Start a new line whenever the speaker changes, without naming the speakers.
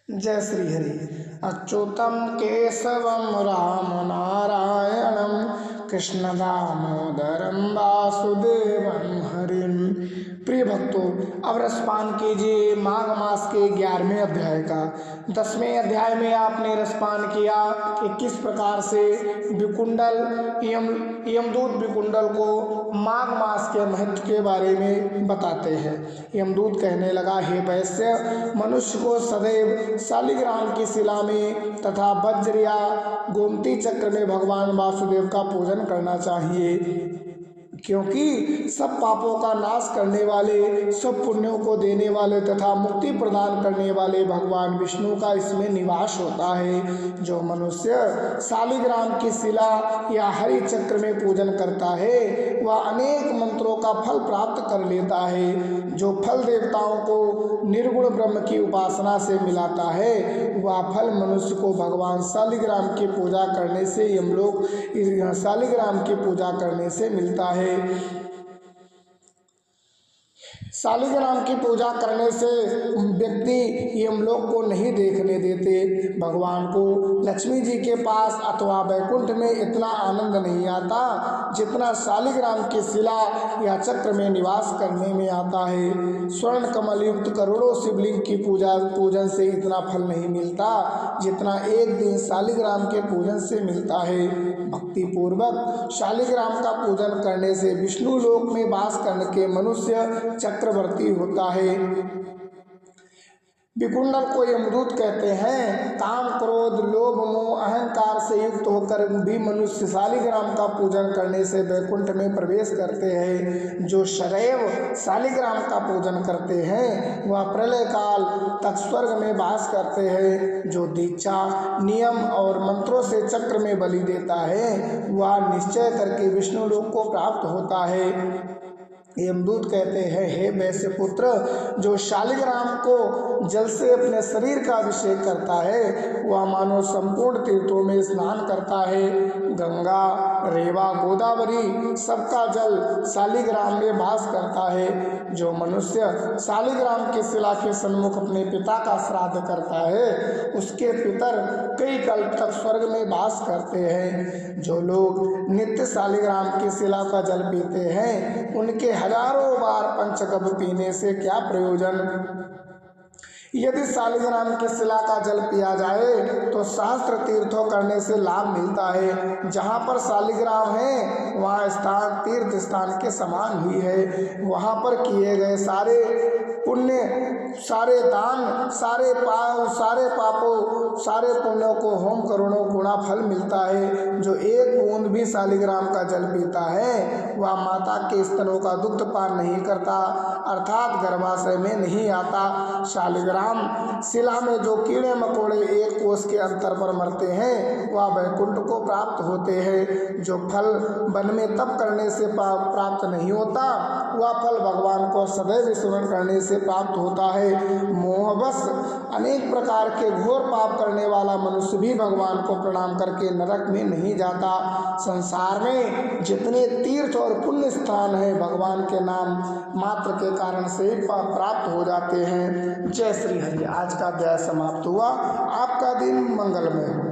जय श्री हरि। अच्युतम केशवम राम नारायणम कृष्ण दामोदरम वासुदेवम हरिम। प्रिय भक्तों, अब रसपान कीजिए माघ मास के 11वें अध्याय का। 10वें अध्याय में आपने रसपान किया कि किस प्रकार से विकुंडल यमदूत विकुंडल को माघ मास के महत्व के बारे में बताते हैं। यमदूत कहने लगा, हे वैश्य, मनुष्य को सदैव शालिग्राम की शिला में तथा वज्र या गोमती चक्र में भगवान वासुदेव का पूजन करना चाहिए, क्योंकि सब पापों का नाश करने वाले, सब पुण्यों को देने वाले तथा मुक्ति प्रदान करने वाले भगवान विष्णु का इसमें निवास होता है। जो मनुष्य शालिग्राम की शिला या हरि चक्र में पूजन करता है वह अनेक मंत्रों का फल प्राप्त कर लेता है। जो फल देवताओं को निर्गुण ब्रह्म की उपासना से मिलाता है वह फल मनुष्य को भगवान शालिग्राम की पूजा करने से, यमलोक शालिग्राम की पूजा करने से मिलता है। शालिग्राम की पूजा करने से व्यक्ति यमलोक को नहीं देखने देते। भगवान को लक्ष्मी जी के पास अथवा वैकुंठ में इतना आनंद नहीं आता जितना शालिग्राम की शिला या चक्र में निवास करने में आता है। स्वर्ण कमल युक्त करोड़ों शिवलिंग की पूजन से इतना फल नहीं मिलता जितना एक दिन शालिग्राम के पूजन से मिलता है। भक्ति पूर्वक शालिग्राम का पूजन करने से विष्णु लोक में वास करने के मनुष्य चक्रवर्ती होता है। विकुंडल को यमदूत कहते हैं। काम, क्रोध, लोभ, मोह, अहंकार से युक्त होकर भी मनुष्य शालिग्राम का पूजन करने से वैकुंठ में प्रवेश करते हैं। जो सदैव शालिग्राम का पूजन करते हैं वह प्रलय काल तक स्वर्ग में वास करते हैं। जो दीक्षा, नियम और मंत्रों से चक्र में बलि देता है वह निश्चय करके विष्णु लोक को प्राप्त होता है। यमदूत कहते हैं, हे वैश्य पुत्र, जो शालिग्राम को जल से अपने शरीर का अभिषेक करता है वह मानो संपूर्ण तीर्थों में स्नान करता है। गंगा, रेवा, गोदावरी सबका जल शालिग्राम में वास करता है। जो मनुष्य शालिग्राम की शिला के सन्मुख अपने पिता का श्राद्ध करता है उसके पितर कई कल्प तक स्वर्ग में वास करते हैं। जो लोग नित्य शालिग्राम की शिला का जल पीते हैं उनके हजारों बार पंचगव्य पीने से क्या प्रयोजन। यदि शालिग्राम की शिला का जल पिया जाए तो सहस्त्र तीर्थों करने से लाभ मिलता है। जहाँ पर शालिग्राम है वहाँ स्थान तीर्थ स्थान के समान ही है। वहाँ पर किए गए सारे पुण्य, सारे दान, सारे पापों, सारे पुण्यों को होम करोड़ों गुणा फल मिलता है। जो एक बूंद भी शालिग्राम का जल पीता है वह माता के स्तनों का दुग्ध पान नहीं करता, अर्थात गर्भाशय में नहीं आता। शालिग्राम शिला में जो कीड़े मकोड़े एक कोस के अंतर पर मरते हैं वह वैकुंठ को प्राप्त होते हैं। जो फल वन में तप करने से प्राप्त नहीं होता वह फल भगवान को सदैव स्मरण करने से प्राप्त होता है। मोहवश अनेक प्रकार के घोर पाप करने वाला मनुष्य भी भगवान को प्रणाम करके नरक में नहीं जाता। संसार में जितने तीर्थ और पुण्य स्थान है भगवान के नाम मात्र के कारण से प्राप्त हो जाते हैं। जय श्री हरि। आज का अध्याय समाप्त हुआ। आपका दिन मंगलमय हो।